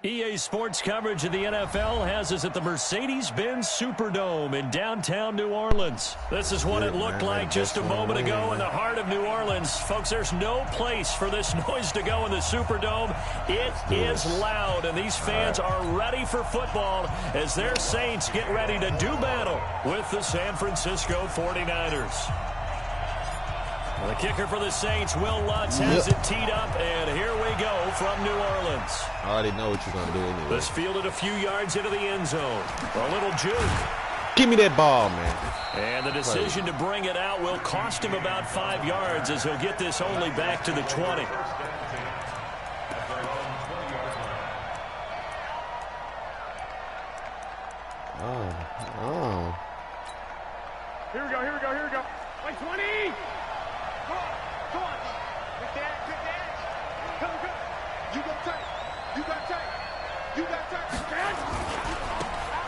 EA Sports coverage of the NFL has us at the Mercedes-Benz Superdome in downtown New Orleans. This is what it looked like just a moment ago in the heart of New Orleans. Folks, there's no place for this noise to go in the Superdome. It is loud, and these fans are ready for football as their Saints get ready to do battle with the San Francisco 49ers. The kicker for the Saints, Will Lutz, has it teed up, and here we go from New Orleans. I already know what you're going to do anyway. This fielded a few yards into the end zone. A little juke. Give me that ball, man. And the decision to bring it out will cost him about 5 yards as he'll get this only back to the 20. Oh. Here we go. Like 20. Come on. Quick dash. Come. You got tight.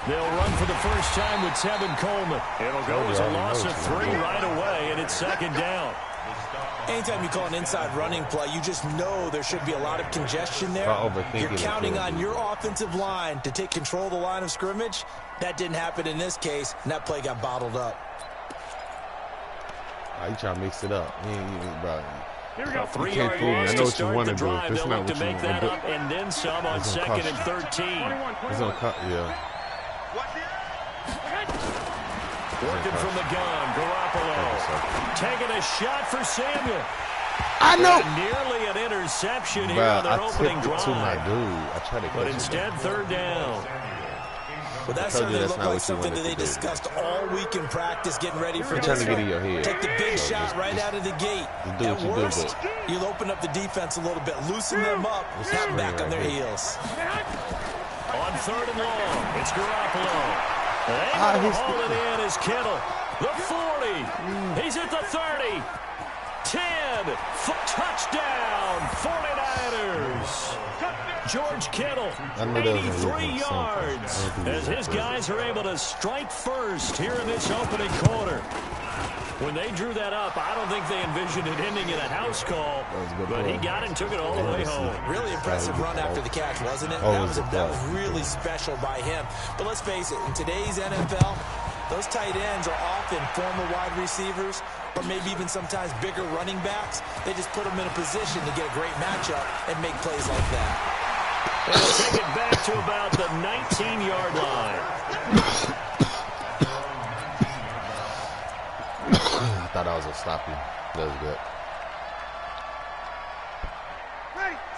They'll run for the first time with Tevin Coleman. It'll go as a loss of 3 right away, and it's second down. Anytime you call an inside running play, you just know there should be a lot of congestion there. You're counting on your offensive line to take control of the line of scrimmage. That didn't happen in this case, and that play got bottled up. You trying to mix it up. Bro. Here we go. 3 yard loss to start the drive. They'll look to make that up and then some on second and 13. It's gonna cut, yeah. Working from the gun, Garoppolo. Taking a shot for Samuel. I know. And nearly an interception here on their opening drive. To my dude. I tried to but instead, third down. Well, that certainly looked like something that they discussed all week in practice, getting ready for this. To get in your head. Take the big shot right out of the gate. At worst, you'll open up the defense a little bit, loosen them up, have them back on their heels. On third and long, it's Garoppolo. Able to haul it in is Kittle. The 40. He's at the 30. 10. Touchdown, 49ers. George Kittle, 83 yards, as his guys are able to strike first here in this opening quarter. When they drew that up, I don't think they envisioned it ending in a house call, but he got it and took it all the way home. Really impressive run after the catch, wasn't it? That was really special by him. But let's face it, in today's NFL, those tight ends are often former wide receivers or maybe even sometimes bigger running backs. They just put them in a position to get a great matchup and make plays like that. And they'll take it back to about the 19-yard line. I thought I was going to stop you. That was good.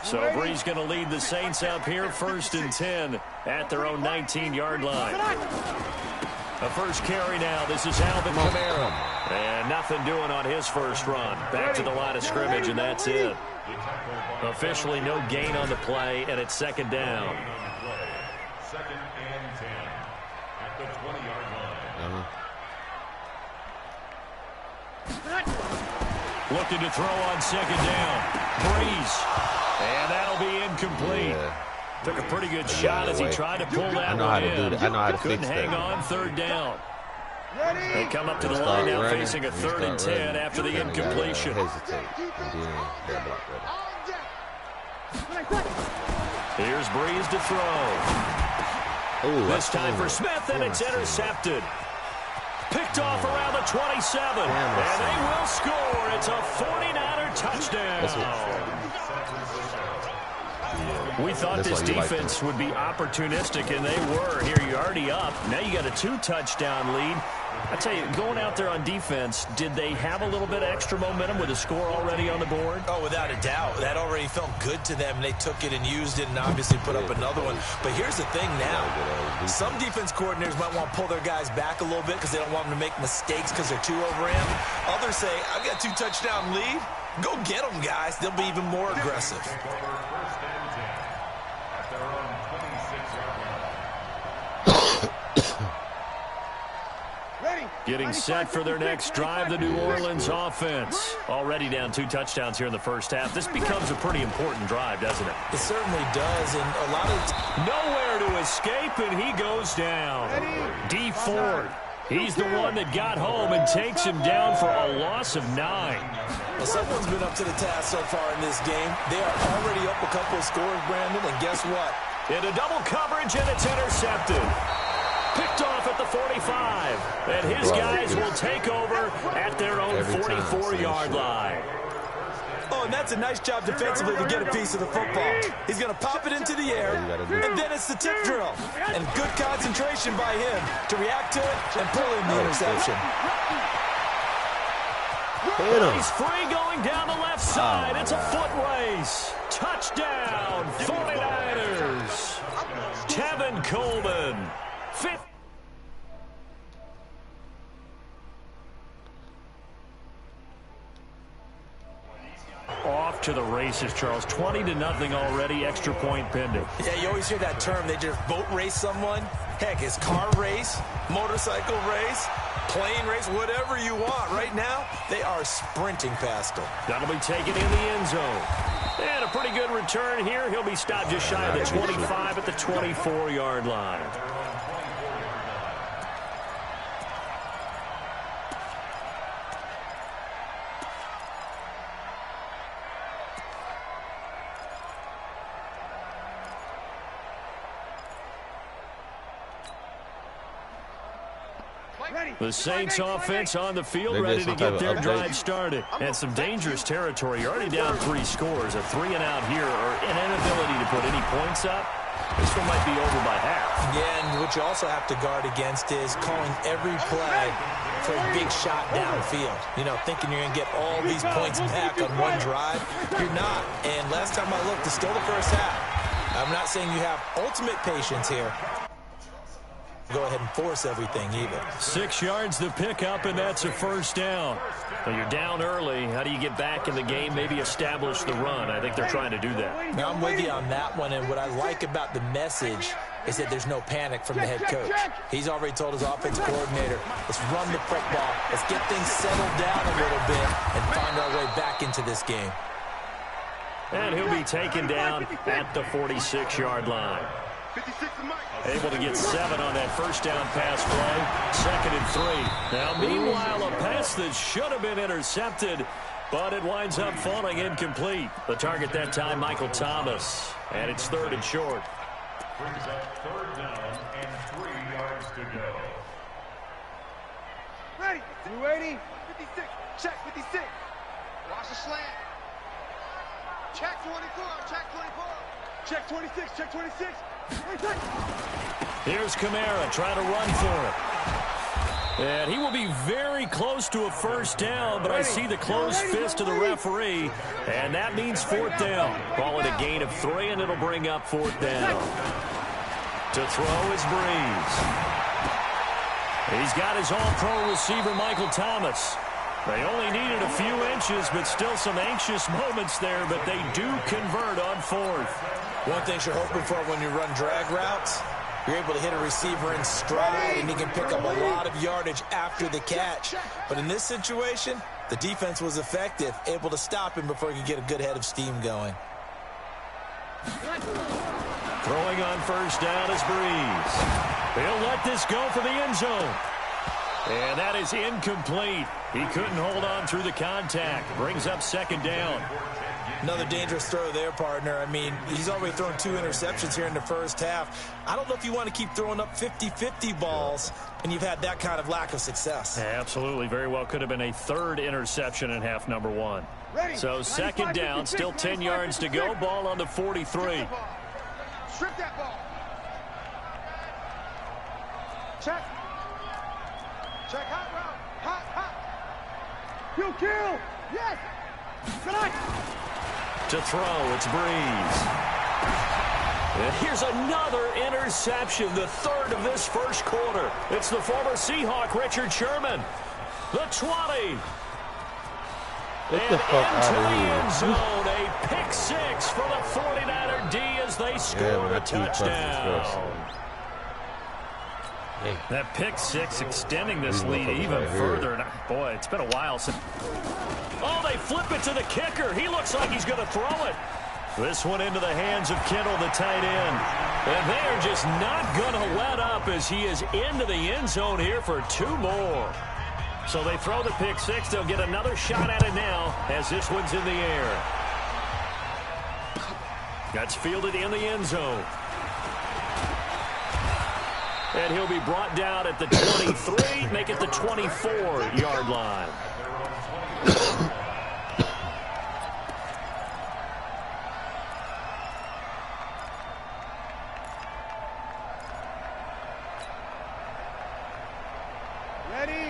So Brees going to lead the Saints up here, 1st and 10 at their own 19-yard line. A first carry now. This is Alvin Kamara. And nothing doing on his first run. Back to the line of scrimmage, and that's it. Officially no gain on the play, and it's second down. Second and 10 at the 20-yard line. Looking to throw on second down. Brees. And that'll be incomplete. Yeah. Took a pretty good shot as he tried to pull that one in. I know how to do that. I know how to Couldn't fix hang that. on third down. They come up to the line now facing a 3rd and 10 after the incompletion. Hesitate. Here's Brees to throw. Ooh, this time for Smith, and it's intercepted. Picked off around the 27. And they will score. It's a 49er touchdown. We thought this defense would be opportunistic, and they were. Here, you're already up. Now you got a 2-touchdown lead. I tell you, going out there on defense, did they have a little bit of extra momentum with a score already on the board? Oh, without a doubt. That already felt good to them. They took it and used it and obviously put up another one. But here's the thing now. Some defense coordinators might want to pull their guys back a little bit because they don't want them to make mistakes because they're too overramped. Others say, I've got a 2-touchdown lead. Go get them, guys. They'll be even more aggressive. Getting set for their next drive, the New Orleans offense. Already down 2 touchdowns here in the first half. This becomes a pretty important drive, doesn't it? It certainly does, and a lot of... Nowhere to escape, and he goes down. D. Ford. He's the one that got home and takes him down for a loss of 9. Well, someone's been up to the task so far in this game. They are already up a couple of scores, Brandon, and guess what? Into double coverage, and it's intercepted. Picked off at the 45. And his guys will take over at their own 44-yard line. Oh, and that's a nice job defensively to get a piece of the football. He's going to pop it into the air, and then it's the tip drill. And good concentration by him to react to it and pull in the interception. He's free going down the left side. It's a foot race. Touchdown, 49ers. Tevin Coleman. Off to the races, Charles. 20-0 already, extra point pending. Yeah, you always hear that term. They just boat race someone. Heck, it's car race, motorcycle race, plane race, whatever you want. Right now, they are sprinting past them. That'll be taken in the end zone. And a pretty good return here. He'll be stopped just shy of the 25 at the 24-yard line. The Saints offense on the field, ready to get their drive started. And some dangerous territory. You're already down 3 scores. A 3-and-out here, or an inability to put any points up. This one might be over by half. Yeah, and what you also have to guard against is calling every play for a big shot downfield. You know, thinking you're going to get all these points back on one drive. You're not. And last time I looked, it's still the first half. I'm not saying you have ultimate patience here. Go ahead and force everything even. 6 yards to pick up, and that's a first down. Well, you're down early. How do you get back in the game, maybe establish the run? I think they're trying to do that. Now, I'm with you on that one, and what I like about the message is that there's no panic from the head coach. He's already told his offensive coordinator, let's run the football, let's get things settled down a little bit, and find our way back into this game. And he'll be taken down at the 46-yard line. Able to get 7 on that first down pass play. 2nd and 3. Now, meanwhile, a pass that should have been intercepted, but it winds up falling incomplete. The target that time, Michael Thomas. And it's 3rd and short. Brings up 3rd down and 3 yards to go. Ready. You ready? 56. Check 56. Watch the slant. Check 24. Check 24. Check 26. Check 26. Here's Kamara trying to run for it. And he will be very close to a first down, but I see the closed fist of the referee, and that means 4th down. Call it a gain of 3, and it'll bring up 4th down. To throw is Breeze. He's got his all-pro receiver, Michael Thomas. They only needed a few inches, but still some anxious moments there, but they do convert on 4th. One thing you're hoping for when you run drag routes, you're able to hit a receiver in stride, and he can pick up a lot of yardage after the catch. But in this situation, the defense was effective, able to stop him before he could get a good head of steam going. Throwing on first down is Breeze. He'll let this go for the end zone. And that is incomplete. He couldn't hold on through the contact. Brings up 2nd down. Another dangerous throw there, partner. I mean, he's already thrown 2 interceptions here in the first half. I don't know if you want to keep throwing up 50-50 balls, and you've had that kind of lack of success. Absolutely. Very well could have been a 3rd interception in half number 1. So 2nd down, still 10 yards to go. Ball on the 43. Strip that ball. Check. Check hot route. Hot. You kill. Yes. Good. To throw, it's Breeze. And here's another interception, the 3rd of this first quarter. It's the former Seahawk, Richard Sherman. The 20. Get the fuck out of here. End zone, a pick 6 for the 49er D as they score a touchdown. Hey. That pick 6 extending this lead even further. And boy, it's been a while since. Oh, they flip it to the kicker. He looks like he's going to throw it. This one into the hands of Kittle, the tight end. And they're just not going to let up as he is into the end zone here for 2 more. So they throw the pick 6. They'll get another shot at it now as this one's in the air. That's fielded in the end zone. And he'll be brought down at the 23, make it the 24-yard line.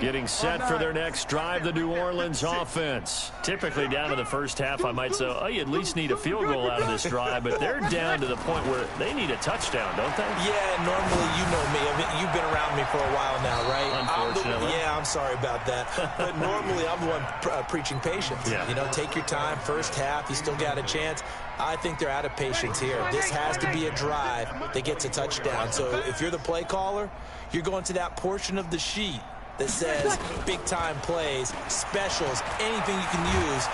Getting set for their next drive, the New Orleans offense. Typically down to the first half, I might say, oh, you at least need a field goal out of this drive, but they're down to the point where they need a touchdown, don't they? Yeah, normally, you know me. I mean, you've been around me for a while now, right? Unfortunately. I'm sorry about that. But normally, I'm the one preaching patience. Yeah. You know, take your time, first half, you still got a chance. I think they're out of patience here. This has to be a drive that gets a touchdown. So if you're the play caller, you're going to that portion of the sheet that says big-time plays, specials, anything you can use.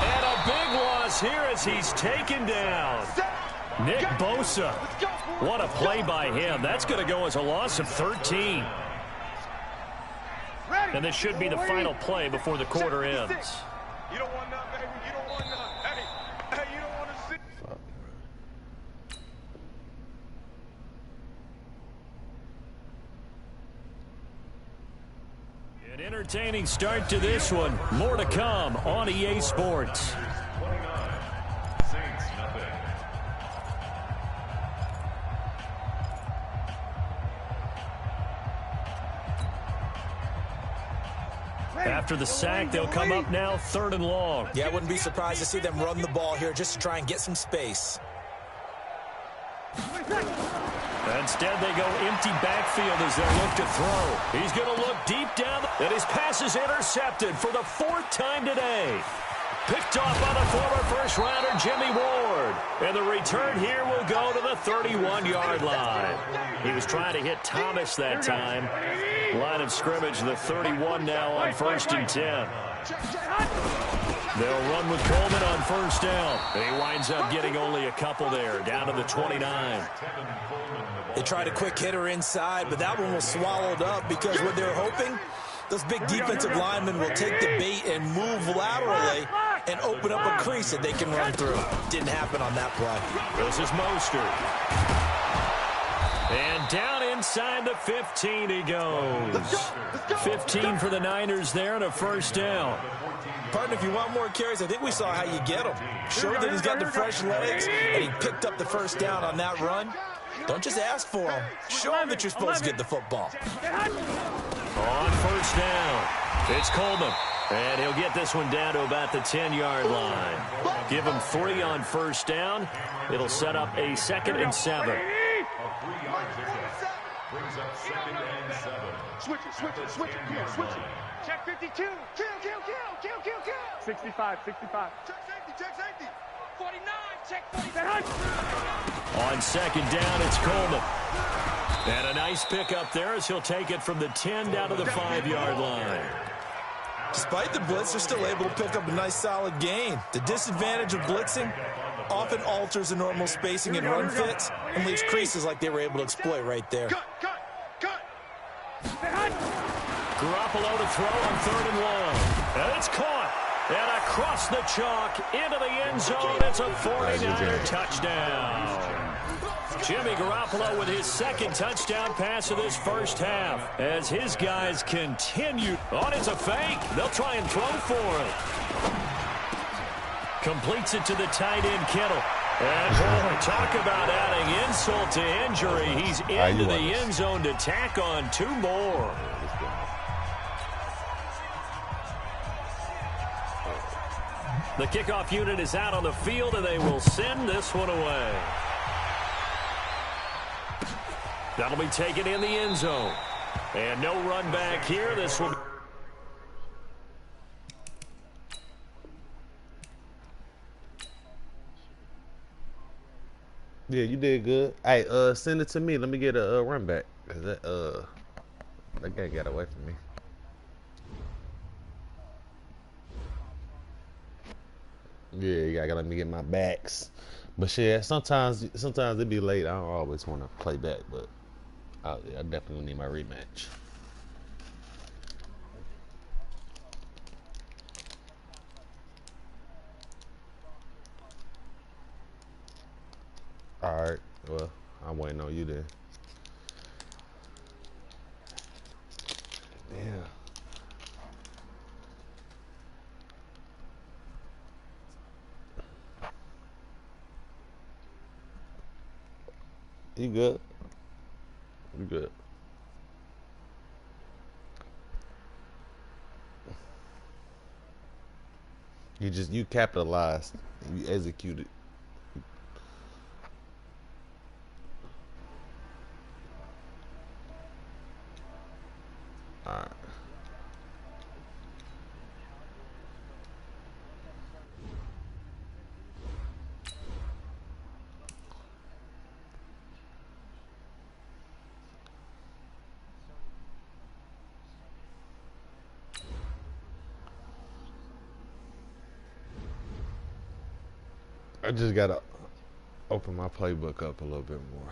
And a big loss here as he's taken down. Nick Bosa. What a play by him. That's going to go as a loss of 13. And this should be the final play before the quarter ends. You don't want none, baby. You don't want none. Hey, you don't want to see. An entertaining start to this one. More to come on EA Sports. 29. Saints, nothing. After the sack, they'll come up now 3rd and long. Yeah, I wouldn't be surprised to see them run the ball here just to try and get some space. Instead, they go empty backfield as they look to throw. He's going to look deep down, and his pass is intercepted for the 4th time today. Picked off by the former first-rounder Jimmy Ward. And the return here will go to the 31-yard line. He was trying to hit Thomas that time. Line of scrimmage, the 31 now on 1st and 10. They'll run with Coleman on 1st down. And he winds up getting only a couple there, down to the 29. They tried a quick hitter inside, but that one was swallowed up because what they're hoping, those big defensive linemen will take the bait and move laterally and open up a crease that they can run through. Didn't happen on that play. This is Mostert. And down inside the 15 he goes. 15 for the Niners there and a 1st down. Partner, if you want more carries, I think we saw how you get them. Showed that he's got the fresh legs, and he picked up the 1st down on that run. Don't just ask for them. Show them that you're supposed to get the football. On 1st down, it's Coleman. And he'll get this one down to about the 10-yard line. Give him 3 on 1st down. It'll set up a 2nd and 7. A 3-yard pickup brings up 2nd and 7. Switch it. Come on, switch it. Check 52. Kill. 65. Check safety. 49. Check 47. On 2nd down, it's Coleman. And a nice pickup there as he'll take it from the 10 down to the 5-yard line. Despite the blitz, they're still able to pick up a nice solid gain. The disadvantage of blitzing often alters the normal spacing and run fits and leaves creases like they were able to exploit right there. Cut. Garoppolo to throw on 3rd and long. And it's caught. And across the chalk into the end zone. It's a 49er touchdown. Jimmy Garoppolo with his 2nd touchdown pass of this 1st half. As his guys continue. Oh, it's a fake. They'll try and throw for it. Completes it to the tight end, Kittle. And boy, talk about adding insult to injury. He's into the end zone to tack on 2 more. The kickoff unit is out on the field, and they will send this one away. That'll be taken in the end zone. And no run back here. This will... Yeah, you did good. Hey, send it to me. Let me get a run back. Cause that guy got away from me. Yeah, you gotta let me get my backs. But shit, sometimes it be late. I don't always want to play back, but I definitely need my rematch. All right. Well, I'm waiting on you then. You good? You good? You capitalized. You executed. All right. I just gotta open my playbook up a little bit more.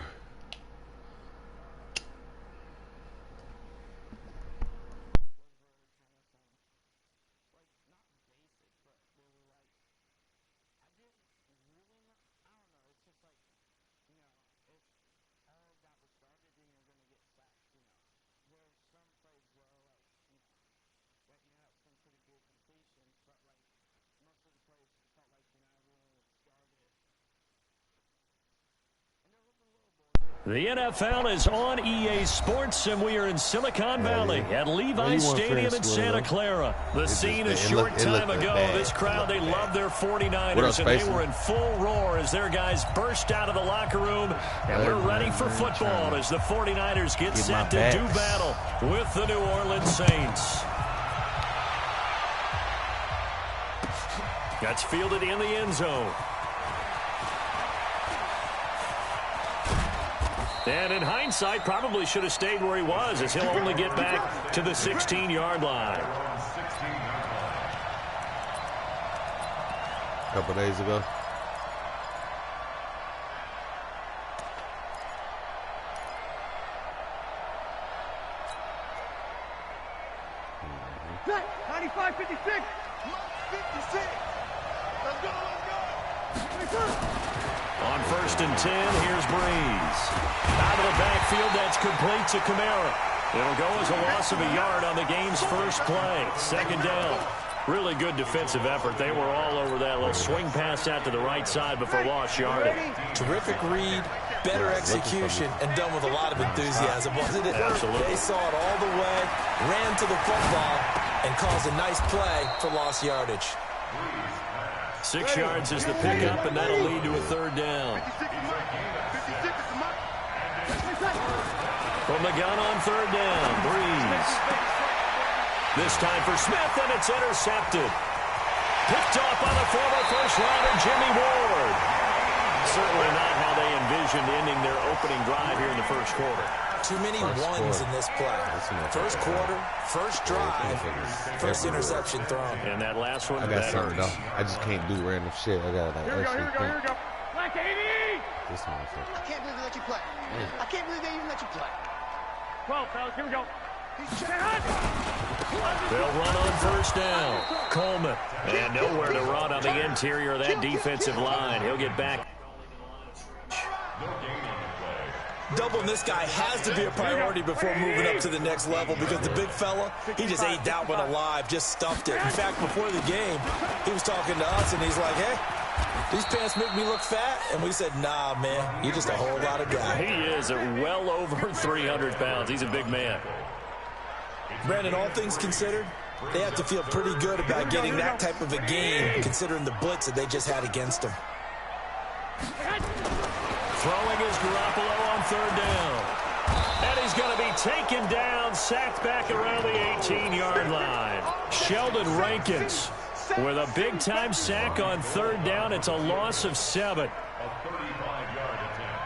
The NFL is on EA Sports, and we are in Silicon Valley at Levi Stadium in Santa Clara. The scene a short time ago, this crowd, they love their 49ers, and they were in full roar as their guys burst out of the locker room, and we're ready for football as the 49ers get set to do battle with the New Orleans Saints. That's fielded in the end zone. And in hindsight, probably should have stayed where he was, as he'll only get back to the 16-yard line. A couple days ago. Set. 95, 56. 56. Let's go, let's go. On 1st and 10, here's Breeze. Out of the backfield, that's complete to Kamara. It'll go as a loss of a yard on the game's first play. 2nd down. Really good defensive effort. They were all over that little swing pass out to the right side before lost yardage. Terrific read, better execution, and done with a lot of enthusiasm, wasn't it? Absolutely. They saw it all the way, ran to the football, and caused a nice play for lost yardage. 6 yards is the pickup, and that'll lead to a 3rd down. 56 is mine. 56 is mine. From the gun on 3rd down, Breeze. This time for Smith, and it's intercepted. Picked off by the former first-rounder Jimmy Ward. Certainly not how they envisioned ending their opening drive here in the first quarter. Too many ones in this play. First quarter, first drive, first interception thrown. And that last one, I got that something hurts. though. I just can't do random shit. I gotta like actually think. Black 80. This motherfucker. I can't believe they let you play. I can't believe they even let you play. 12, fellas, here we go. They'll run on 1st down. Coleman. And nowhere to run on the interior of that defensive line. He'll get back. Doubling this guy has to be a priority before moving up to the next level because the big fella, he just ate that one alive, just stuffed it. In fact, before the game, he was talking to us, and he's like, hey, these pants make me look fat. And we said, nah, man, you're just a whole lot of guy. He is well over 300 pounds. He's a big man. Brandon, all things considered, they have to feel pretty good about getting that type of a game considering the blitz that they just had against them. Throwing is Garoppolo on 3rd down. And he's going to be taken down, sacked back around the 18-yard line. Sheldon Rankins with a big-time sack on 3rd down. It's a loss of 7. A 35-yard attempt.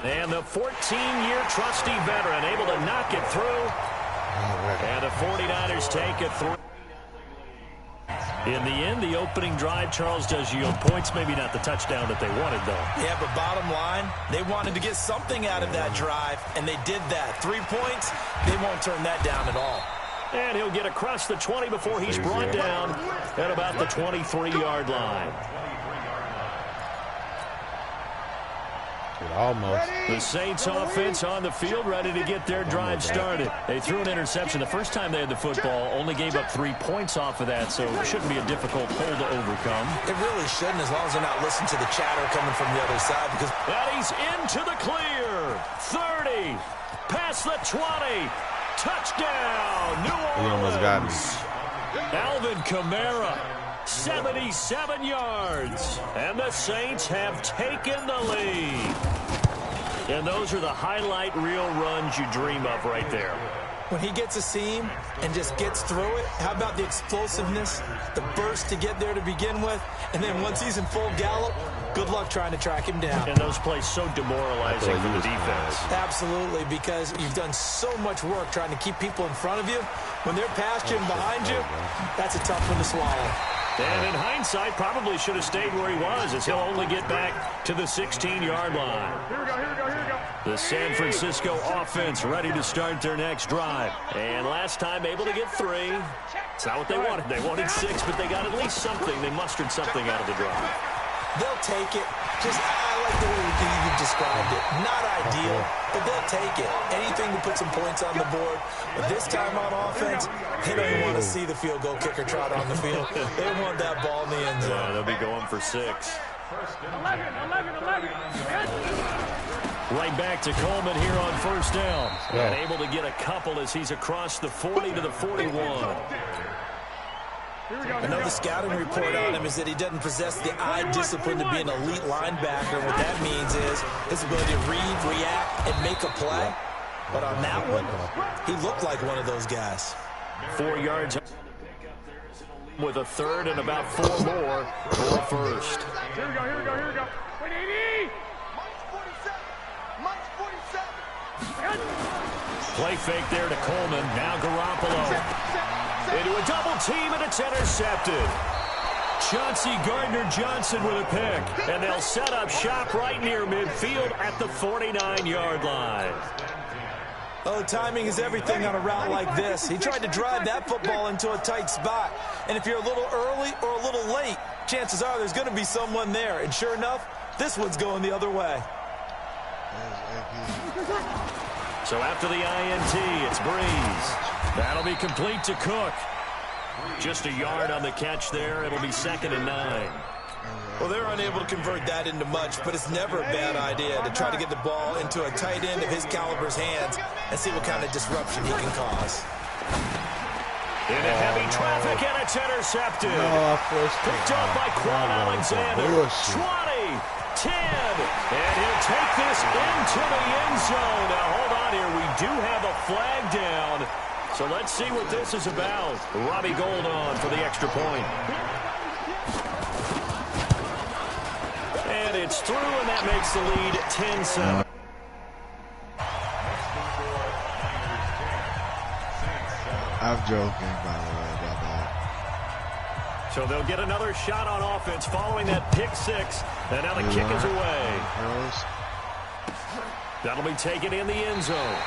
And the 14-year trusty veteran able to knock it through. And the 49ers take a 3. In the end, the opening drive, Charles, does yield points. Maybe not the touchdown that they wanted, though. Yeah, but bottom line, they wanted to get something out of that drive, and they did that. 3 points, they won't turn that down at all. And he'll get across the 20 before he's brought down at about the 23-yard line. Almost. The Saints offense on the field, ready to get their drive started. They threw an interception the first time they had the football, only gave up 3 points off of that, so it shouldn't be a difficult hole to overcome. It really shouldn't, as long as they're not listening to the chatter coming from the other side. Because and he's into the clear. 30, past the 20. Touchdown, New Orleans. He almost got me. Alvin Kamara, 77 yards. And the Saints have taken the lead. And those are the highlight reel runs you dream of right there. when he gets a seam and just gets through it, how about the explosiveness, the burst to get there to begin with, and then once he's in full gallop, good luck trying to track him down. And those plays so demoralizing for the defense. Absolutely, because you've done so much work trying to keep people in front of you. When they're past you and behind you, that's a tough one to swallow. And in hindsight, probably should have stayed where he was, as he'll only get back to the 16-yard line. Here we go. The San Francisco offense ready to start their next drive. And last time able to get 3. It's not what they wanted. They wanted 6, but they got at least something. They mustered something out of the drive. They'll take it. I like the way you described it. Not ideal, but they'll take it. Anything to put some points on the board. But this time on offense, they don't even want to see the field goal kicker trot on the field. They want that ball in the end zone. Yeah, they'll be going for 6. 11. Right back to Coleman here on first down. Yeah. And able to get a couple as he's across the 40 to the 41. Another scouting report on him is that he doesn't possess the eye discipline to be an elite linebacker. What that means is his ability to read, react, and make a play. But on that one, he looked like one of those guys. 4 yards with a third and about 4 more for a first. Here we go. Wait, 80. Mike's 47. Play fake there to Coleman. Now Garoppolo. Into a double team, and it's intercepted. Chauncey Gardner-Johnson with a pick. And they'll set up shop right near midfield at the 49-yard line. Oh, timing is everything on a route like this. He tried to drive that football into a tight spot. And if you're a little early or a little late, chances are there's going to be someone there. And sure enough, this one's going the other way. So after the INT, it's Breeze. That'll be complete to Cook. Just a yard on the catch there. It'll be 2nd and 9. Well, they're unable to convert that into much, but it's never a bad idea to try to get the ball into a tight end of his caliber's hands and see what kind of disruption he can cause. Into heavy traffic, and it's intercepted. Picked up by Quan Alexander. 20, 10, and he'll take this into the end zone. Now, hold on here. We do have a flag down. So let's see what this is about. Robbie Gould on for the extra point. And it's through, and that makes the lead 10-7. I'm joking, by the way, about that. So they'll get another shot on offense following that pick 6. And now the kick is away. That'll be taken in the end zone.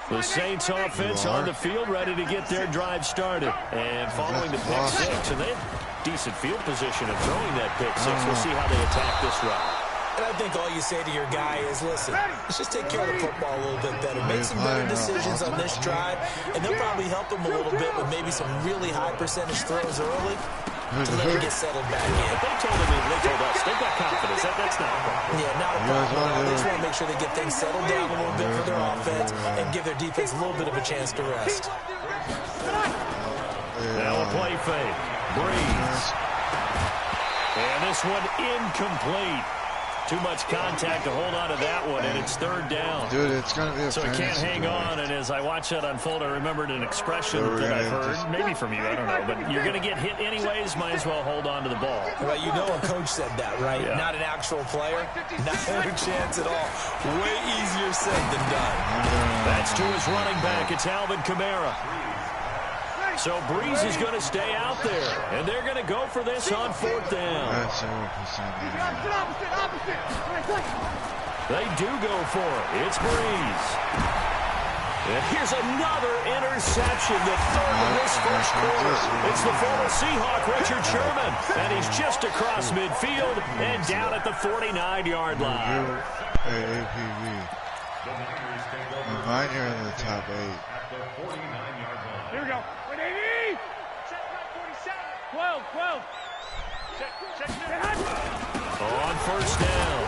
The Saints offense on the field ready to get their drive started. And following the pick 6, and they have decent field position of throwing that pick 6. We'll see how they attack this route. And I think all you say to your guy is, listen, let's just take care of the football a little bit better. Make some better decisions on this drive, and they'll probably help him a little bit with maybe some really high percentage throws early to let him get settled back in. But they told us, they've got confidence. That's not a problem. Yeah, not a problem. They just want to make sure they get things settled down a little bit for their offense and give their defense a little bit of a chance to rest. Now a play fake. Breeze. And this one incomplete. Too much contact to hold on to that one, and it's 3rd down. Dude, it's going to be a So it can't hang on, and as I watch that unfold, I remembered an expression that I've heard, maybe from you, I don't know, but you're going to get hit anyways, might as well hold on to the ball. Right, you know a coach said that, right? Yeah. Not an actual player. Not a chance at all. Way easier said than done. That's to his running back. It's Alvin Kamara. So Breeze is going to stay out there, and they're going to go for this on 4th down. They do go for it. It's Breeze. And here's another interception, the third in this first quarter. It's the former Seahawk, Richard Sherman, and he's just across midfield and down at the 49-yard line. Hey, APV. Remind you in the top 8. Here we go. 180. Check right 47. 12, 12. Check. On first down,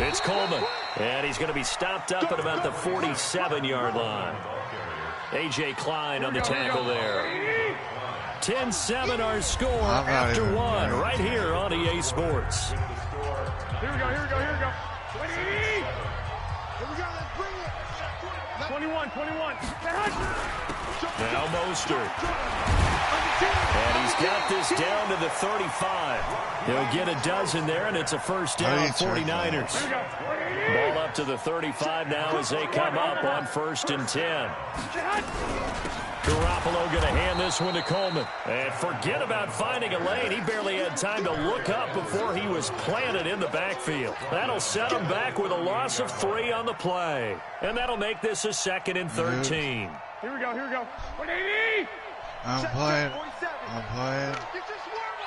it's Coleman. And he's going to be stopped up at about the 47-yard line. A.J. Klein on the tackle there. 10-7 our score after one right here on EA Sports. Here we go, here we go, here we go. 180. Here we go, let's bring it. 21, 21. Now Mostert. And he's got this down to the 35. He'll get a dozen there, and it's a first down, 49ers. Ball up to the 35 now as they come up on 1st and 10. Garoppolo going to hand this one to Coleman. And forget about finding a lane. He barely had time to look up before he was planted in the backfield. That'll set him back with a loss of 3 on the play. And that'll make this a 2nd and 13. Here we go, here we go. 180. I'm playing.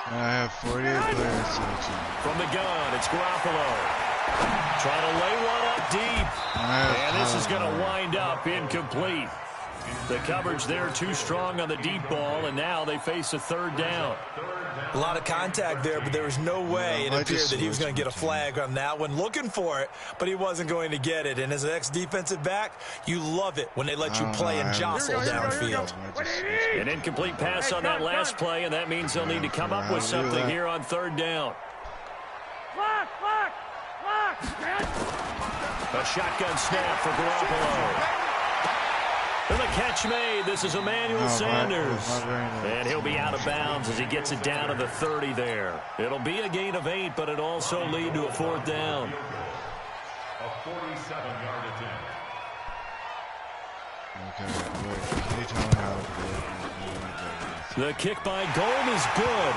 And I have 48 players searching. From the gun, it's Garoppolo. Trying to lay one up deep. And this is going to wind up incomplete. The coverage there too strong on the deep ball, and now they face a 3rd down. A lot of contact there, but there was no way it appeared that he was going to get a flag on that one. Looking for it, but he wasn't going to get it. And as an ex-defensive back, you love it when they let you play and jostle downfield. An incomplete pass on that last play, and that means they'll need to come up with something here on 3rd down. A shotgun snap for Garoppolo. And the catch made. This is Emmanuel Sanders. And he'll be out of bounds as he gets it down to the 30 there. It'll be a gain of 8, but it'll also lead to a 4th down. A 47-yard attempt. Okay, can you tell me how to do it? The kick by Gold is good.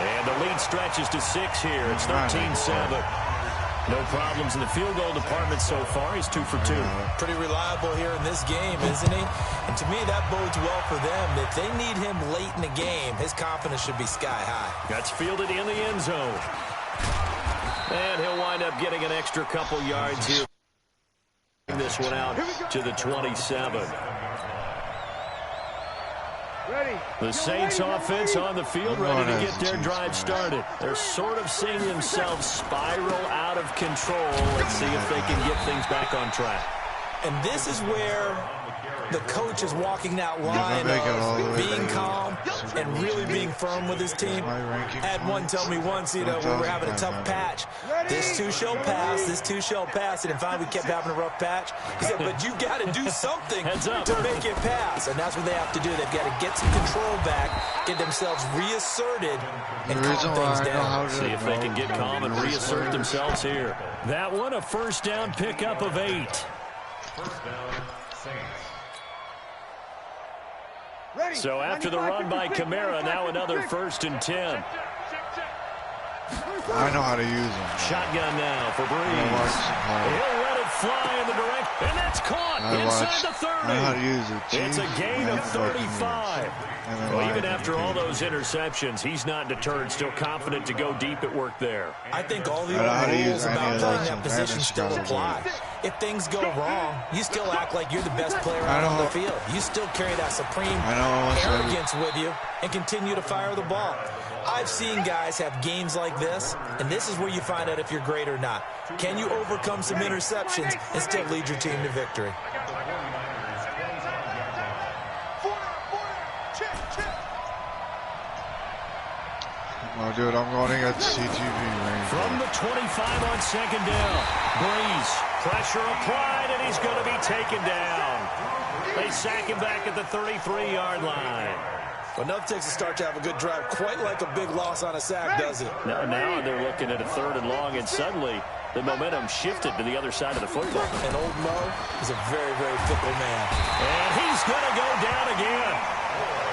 And the lead stretches to 6 here. It's 13-7. No problems in the field goal department so far. He's 2 for 2. Pretty reliable here in this game, isn't he? And to me, that bodes well for them. If they need him late in the game, his confidence should be sky high. That's fielded in the end zone. And he'll wind up getting an extra couple yards here. This one out to the 27. The Saints offense on the field, ready to get their drive started. They're sort of seeing themselves spiral out of control. Let's see if they can get things back on track. And this is where the coach is walking that line of being calm and really being firm with his team. I had one tell me once, you know, when we're having a tough patch, this too shall pass, this too shall pass. And finally we kept having a rough patch. He said, but you got to do something to make it pass. And that's what they have to do. They've got to get some control back, get themselves reasserted, and calm things down. See if they can get calm and reassert themselves here. That one, a first down pickup of 8. First down, Saints. So after the run by Kamara, now another 1st and 10. I know how to use them. Shotgun now for Breeze. He'll let it fly in the direction, and that's caught inside the 30. I know how to use it. It's a gain of 35. Well, even after all those interceptions, he's not deterred, still confident to go deep at work there. I think all the old rules about playing that position still apply. If things go wrong, you still act like you're the best player out on the field. You still carry that supreme arrogance with you and continue to fire the ball. I've seen guys have games like this, and this is where you find out if you're great or not. Can you overcome some interceptions and still lead your team to victory? Oh, dude, I'm going to get CTV range. From the 25 on 2nd down. Breeze, pressure applied, and he's going to be taken down. They sack him back at the 33-yard line. Well, enough takes to start to have a good drive, quite like a big loss on a sack, does it? Now they're looking at a 3rd and long, and suddenly the momentum shifted to the other side of the football. And old Mo is a very, very fickle man. And he's going to go down again.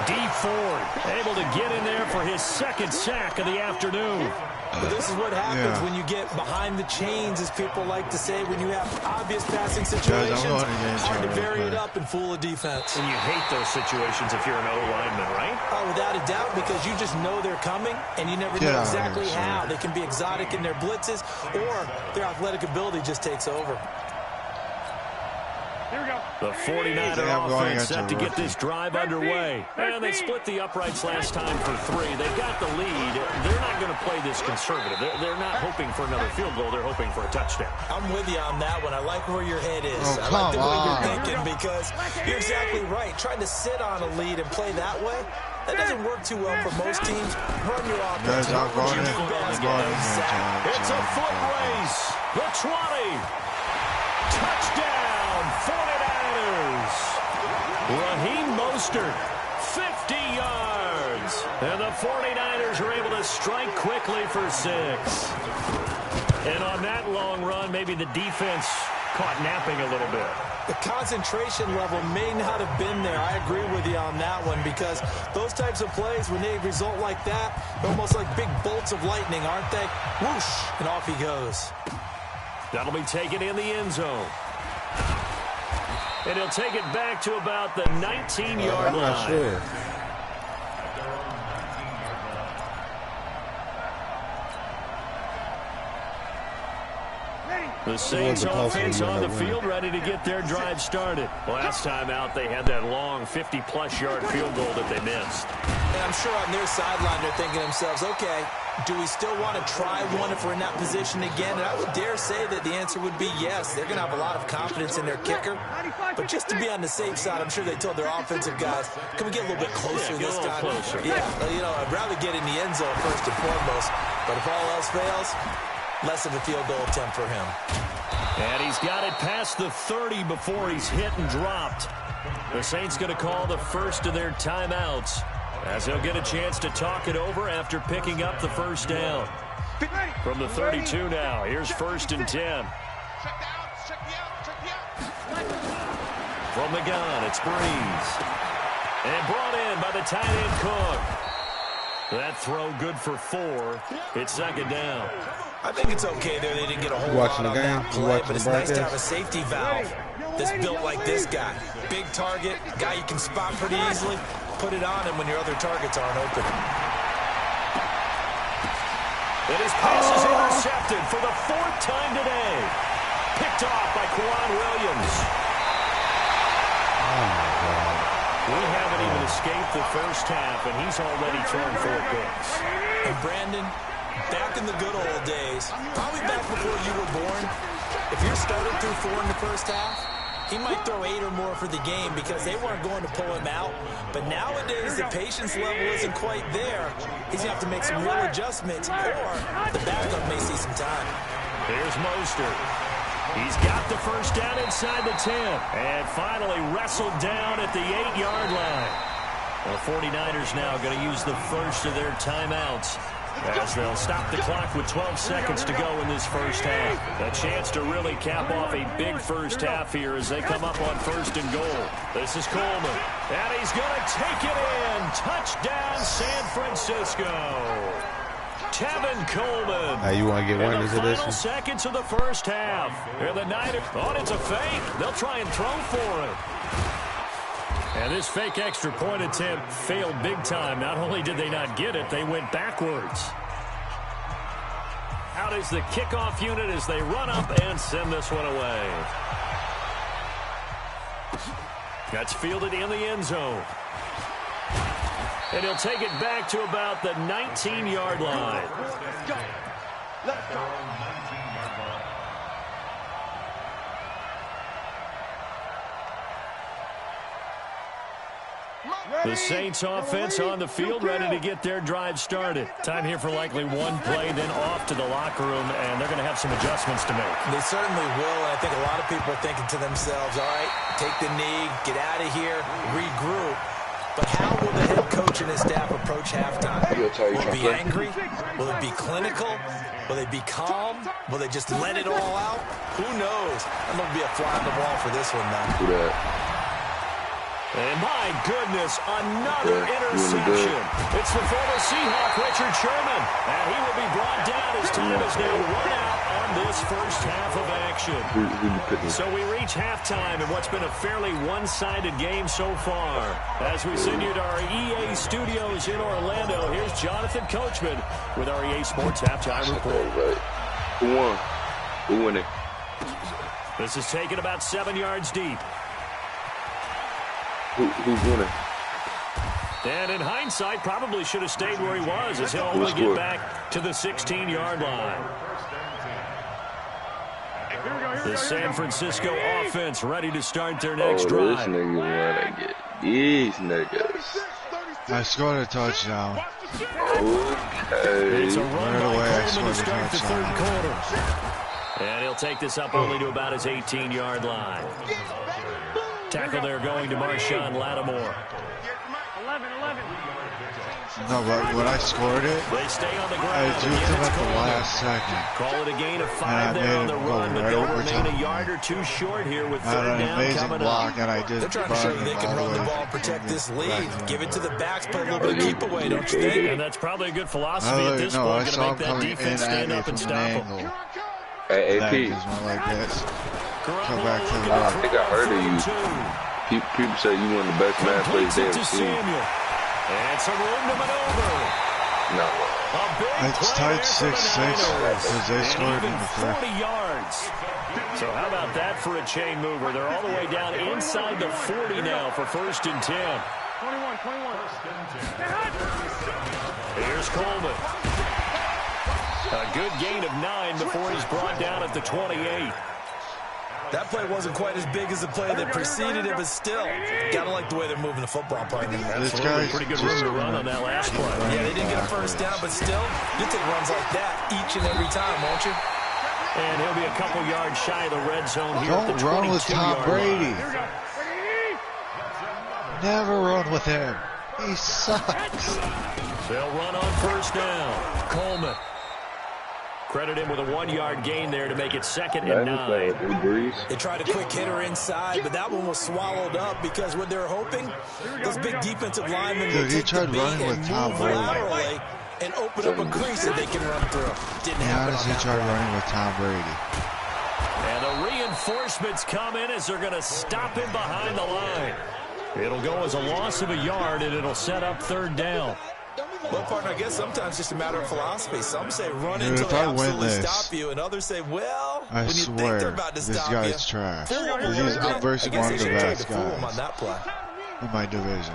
Dee Ford able to get in there for his second sack of the afternoon. But this is what happens when you get behind the chains, as people like to say, when you have obvious passing situations. Hard to vary it up and fool a defense. And you hate those situations if you're an O-lineman, right? Oh, without a doubt, because you just know they're coming, and you never know exactly how. They can be exotic in their blitzes, or their athletic ability just takes over. Here we go. The 49er offense set to get this drive underway. And they split the uprights last time for 3. They've got the lead. They're not going to play this conservative. They're not hoping for another field goal. They're hoping for a touchdown. I'm with you on that one. I like where your head is. I like the way you're thinking, because you're exactly right. Trying to sit on a lead and play that way, that doesn't work too well for most teams. Run your offense. It's a foot race. The 20. Touchdown, 49ers. Raheem Mostert, 50 yards. And the 49ers are able to strike quickly for 6. And on that long run, maybe the defense caught napping a little bit. The concentration level may not have been there. I agree with you on that one, because those types of plays, when they result like that, they're almost like big bolts of lightning, aren't they? Whoosh, and off he goes. That'll be taken in the end zone. And he'll take it back to about the 19-yard line. Not sure. The Saints offense on the field, ready to get their drive started. Last time out, they had that long 50-plus-yard field goal that they missed. And I'm sure on their sideline, they're thinking to themselves, okay, do we still want to try one if we're in that position again? And I would dare say that the answer would be yes. They're going to have a lot of confidence in their kicker. But just to be on the safe side, I'm sure they told their offensive guys, can we get a little bit closer this time? Closer. Yeah, you know, I'd rather get in the end zone first and foremost. But if all else fails, less of a field goal attempt for him. And he's got it past the 30 before he's hit and dropped. The Saints going to call the first of their timeouts, as he'll get a chance to talk it over after picking up the first down. From the 32 now, here's 1st and 10. From the gun, it's Breeze. And brought in by the tight end Cook. That throw good for 4. It's 2nd down. I think it's okay there. They didn't get a whole lot on that play, but it's nice to have a safety valve that's built like this guy. Big target, guy you can spot pretty easily. Put it on him when your other targets aren't open. And his pass is intercepted for the 4th time today. Picked off by Kwan Williams. Oh, my God. We haven't even escaped the first half, and he's already thrown 4 picks. And Brandon, back in the good old days, probably back before you were born, if your starter threw 4 in the first half, he might throw 8 or more for the game because they weren't going to pull him out. But nowadays, the patience level isn't quite there. He's going to have to make some real adjustments, or the backup may see some time. Here's Mostert. He's got the first down inside the 10. And finally wrestled down at the 8-yard line. The 49ers now going to use the first of their timeouts, as they'll stop the clock with 12 seconds to go in this first half. A chance to really cap off a big first half here as they come up on 1st and goal. This is Coleman, and he's going to take it in. Touchdown, San Francisco. Tevin Coleman. Hey, you want to get one of this? Final seconds of the first half. And the Niners, it's a fake. They'll try and throw for it. And this fake extra point attempt failed big time. Not only did they not get it, they went backwards. Out is the kickoff unit as they run up and send this one away. That's fielded in the end zone. And he'll take it back to about the 19-yard line. Let's go. The Saints offense on the field, ready to get their drive started. Time here for likely one play, then off to the locker room, and they're going to have some adjustments to make. They certainly will, and I think a lot of people are thinking to themselves, all right, take the knee, get out of here, regroup. But how will the head coach and his staff approach halftime? Will it be angry? Will it be clinical? Will they be calm? Will they just let it all out? Who knows? I'm going to be a fly on the wall for this one, though. And my goodness, another interception. It's the former Seahawk, Richard Sherman. And he will be brought down as time is now run out on this first half of action. So we reach halftime in what's been a fairly one-sided game so far. As we send you to our EA studios in Orlando, here's Jonathan Coachman with our EA Sports Halftime Report. Who won? Who won it? This is taken about 7 yards deep. Who's winning? And in hindsight, probably should have stayed where he was as he'll only get back to the 16-yard line. The San Francisco offense ready to start their next drive. This nigga wanna get these niggas. I scored a touchdown. Okay. It's a run Right by away, I Coleman to scored a start the third touchdown. quarter. And he'll take this up only to about his 18-yard line. Tackle there going to Marshawn Lattimore. 11. No, but when I scored it, They stay on the ground. I and juked again, him it's at the Coleman. last second. Call it a gain of 5 And I there on made the him go run, but right they'll over remain top. a yard or two short here with I had third an down amazing coming block, up. and I just They're trying to show you burned they him can all run the way ball, protect from this the lead. back Give it to the backs, play a little Oh, bit of keep away, don't you think? And that's probably a good philosophy at this No, I point, going to saw him make that coming defense in at stand me up from and an stop him. angle. Hey, And I AP. just went like this. Come Garoppolo back to the looking rock. to I think I heard of you. throw 2. People say you one of the best man plays Completes they it to ever seen. Samuel. And some room to maneuver. No. A big It's play tied there for the 6-6 Niners. because they And scored even in the first. 40 yards. So how about that for a chain mover? They're all the way down inside the 40 now for 1st and 10. 21. Here's Coleman. A good gain of 9 before he's brought down at the 28. That play wasn't quite as big as the play that preceded it, but still, gotta like the way they're moving the football, partner. This Absolutely. guy's Pretty good just room to run gonna on that last play. Yeah, they didn't get a first down, but still, you take runs like that each and every time, won't you? And he'll be a couple yards shy of the red zone here at the Don't run with Tom 22-yard Brady. line. Never run with him. He sucks. They'll run on 1st down. Coleman. Credit him with a 1-yard gain there to make it 2nd and 9. They tried a quick hitter inside, but that one was swallowed up because what they were hoping, those big defensive linemen Dude, would he take the tried beat running and with Tom move Brady. laterally and open up a crease that they can run through. Didn't He happen on honestly that tried play. running with Tom Brady. And the reinforcements come in as they're going to stop him behind the line. It'll go as a loss of a yard, and it'll set up 3rd down. Well, partner, I guess sometimes it's just a matter of philosophy. Some say run Dude, until if they I win absolutely this, stop you, and others say, well, I when you think swear, they're about to this stop guy's you, trash. fool them. I'm versus I guess one they of the should try best to fool him guys on that play. in my division.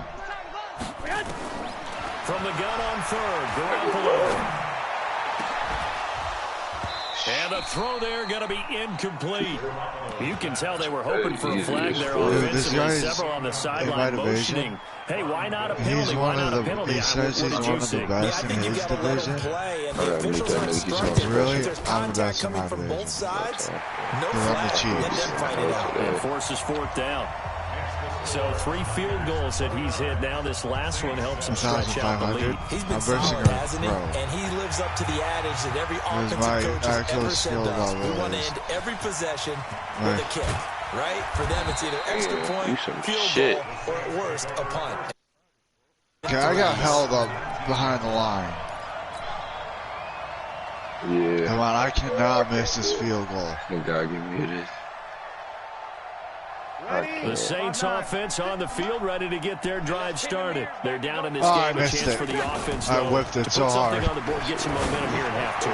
From the gun on 3rd, Garoppolo. And the throw there going to be incomplete. You can tell they were hoping for a flag there Dude, this offensively. guy's Several on the in my sideline division. motioning. Hey, why not a He's penalty? Why one not of a the. penalty? He says What he's did you one of the see? Yeah, I best in think you've his got to let him division. play, and I the gotta meet officials that are nigga. He's instructed. really- If there's I'm the contact best in coming my from division. both sides, no They're on the flag. Let Chiefs. them fight it out. And forces 4th down. So 3 field goals that he's hit now. This last one helps him stretch out the lead. 1,500. He's been I'm versing solid, a hasn't he? pro. And he lives up to the adage that every my offensive coach has actual ever said skill to us. level We want to is- end every possession with Right. a kick, right? For them, it's either extra Yeah, point, you some field shit. goal, or at worst, a punt. Okay, I got held up behind the line. Yeah. Come on, I cannot miss this field goal. Thank God give me this. The Saints offense on the field, ready to get their drive started. They're down in this Oh, I game. A missed chance it. for the offense, I though, whipped it to so put something hard. on the board, get some momentum here in half 2.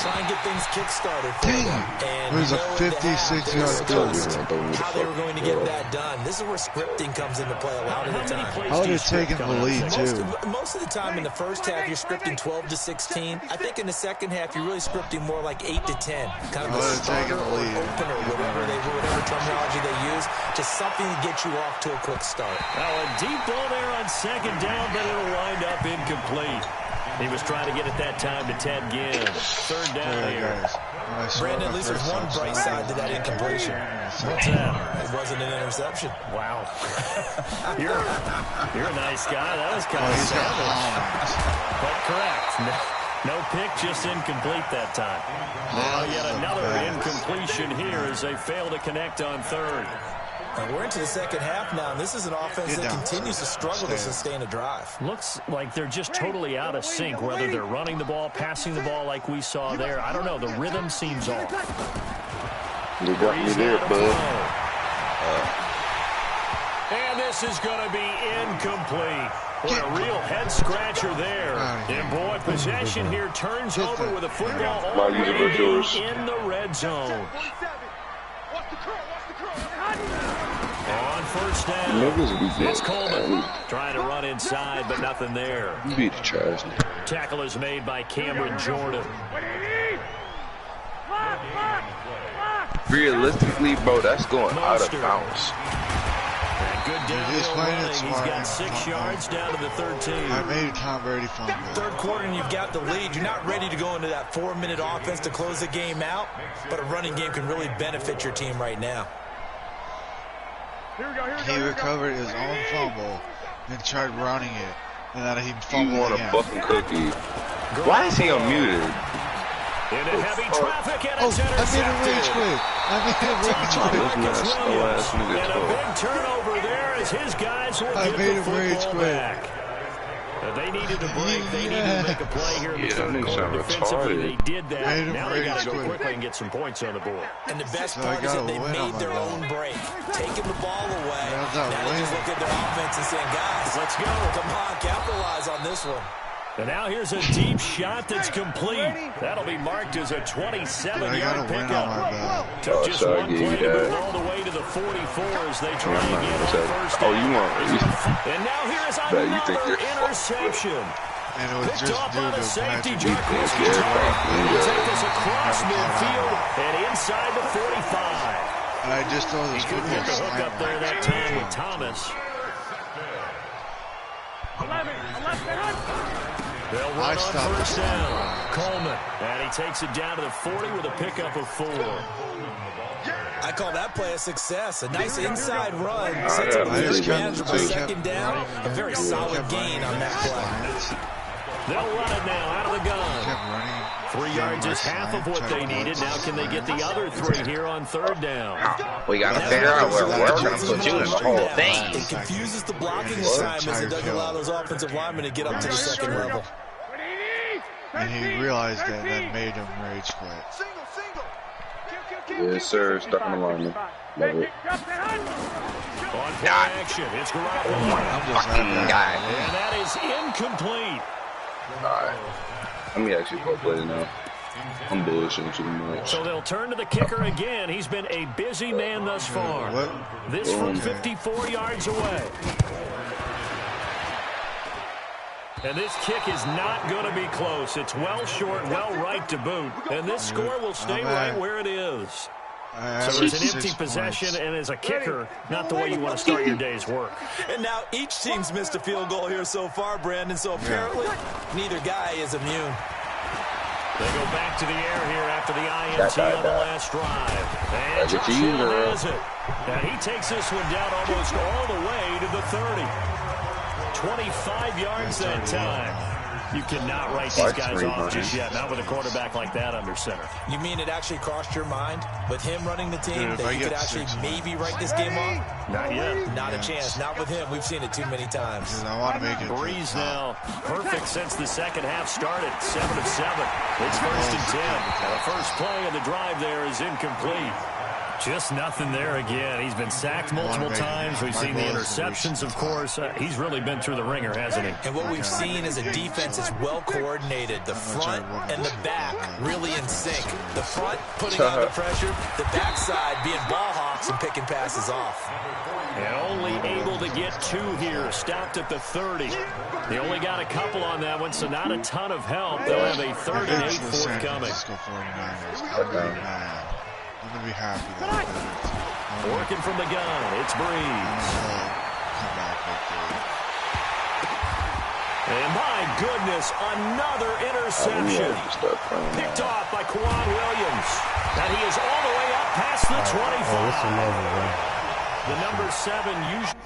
Try and get things kick-started for Dang them. it. And It was a know at the half, 56-yard they goal. discussed how they were going to get that done. This is where scripting comes into play a lot of the time. I would have taken the lead, too. Most of the time in the first half, you're scripting 12 to 16. I think in the second half, you're really scripting more like 8 to 10. Kind of I a would've taken starter the or lead. opener, whatever terminology they use. Just something to get you off to a quick start. Now a deep ball there on 2nd down, but it'll wind up incomplete. He was trying to get it that time to Ted Ginn. 3rd down Yeah, here. guys. When I scored Brandon, my at least there's first one bright touchdown, side to that incompletion. What's that? It wasn't an interception. Wow. You're a nice guy. That was kind Oh, of he's got savage. Hollins. But correct. No pick, just incomplete that time. Now yet another incompletion here as they fail to connect on 3rd. And we're into the second half now, and this is an offense that continues to struggle to sustain a drive. Looks like they're just totally out of sync, whether they're running the ball, passing the ball like we saw there. I don't know. The rhythm seems off. You got me there, bud. And this is going to be incomplete. What a real head-scratcher there. And, boy, possession here turns over with a football already in the red zone. On first down, it's Coleman trying to run inside, but nothing there. You beat the trash. Tackle is made by Cameron Jordan. Realistically, bro, that's going out of bounds. Good downhill running. He's got 6 yards down to the 13. I made a Tom Brady fumble. Third quarter and you've got the lead. You're not ready to go into that 4-minute offense to close the game out, but a running game can really benefit your team right now. He recovered his own fumble and tried running it, and then he fumbled You want again. a fucking cookie. Why is he unmuted? Into heavy traffic, and it's I made a rage intercepted. quit. I made a rage quit. This ass nigga And a talk. big turnover there as his guys will I get made the a rage football quit. back. They needed to break. They needed to make a play here in the Yeah, third that nigga quarter. sound Defensively, they retarded. did that. Made him Now they got to rage go quit. quickly and get some points on the board. And the best So I part is got that a they win on made my their belt. own break, taking the ball away. Yeah, Now that's a they just win. look at their offense and saying, guys, Let's go. come on, capitalize on this one. And now here's a deep shot that's complete. That'll be marked as a I got 27-yard a win on pickup. my belt. Took just sorry, one gave play you to that. move all the way to the 44 as they try I'm not again gonna on say- first Oh, down. you want- And now here is Bet you think another you're interception. And it was Picked just off due by the to safety, Patrick Jarquez Beasley. Will take this across midfield and inside the 45. And I just throw He this couldn't get the hook up there that time with Thomas. They'll run I on stopped first the down. Coleman. And he takes it down to the 40 with a pickup of 4. I call that play a success. A nice inside run. Sets up a I very just kept- manageable second down. A very solid gain on that play. They'll run it now out of the gun. Kept running. 3 yards is half of what they needed. Now can they get the other 3 here on third down? We got to figure out where we're going to put you in the whole thing. It confuses the blocking assignments. It doesn't allow those offensive linemen to get up to the second level. And he realized that and that made him rage quit. Single, single. Yes, sir. Stuck on the lineman. Love it. On play action, it's Garoppolo. I'm just Fucking happy. guy. And that is incomplete. Alright. Let me actually go play now. I'm bullshitting too much. So they'll turn to the kicker again. He's been a busy man thus far. What? This from 54 yards away. And this kick is not going to be close. It's well short, well right to boot. And this score will stay right where it is. So it's an empty possession, and as a kicker, not the way you want to start your day's work. And now each team's missed a field goal here so far, Brandon, so apparently neither guy is immune. They go back to the air here after the INT on the last drive. And That's Josh what you Allen do. has it. And he takes this one down almost all the way to the 30. 25 yards that time. You cannot write these guys off just yet, not with a quarterback like that under center. You mean it actually crossed your mind with him running the team Dude, if that I you could get actually 6 maybe write this game off? Not yet. Not a chance. Not with him. We've seen it too many times. Because I want to make it. to the Breeze top. now, perfect since the second half started. 7 of 7. It's first and 10. The first play of the drive there is incomplete. Just nothing there again. He's been sacked multiple times. We've seen the interceptions, of course. He's really been through the ringer, hasn't he? And what we've seen is a defense that's well coordinated. The front and the back really in sync. The front putting on the pressure, the backside being ball hawks and picking passes off. And only able to get 2 here. Stopped at the 30. They only got a couple on that one, so not a ton of help. They'll have a 3rd and 8 forthcoming. San Francisco 49ers. I'll be mad. I'm going to be happy that I did it. Working from the gun, it's Breeze. Come back victory. And my goodness, another interception. Picked off by Quan Williams. And he is all the way up past the 25. The number 7 usually.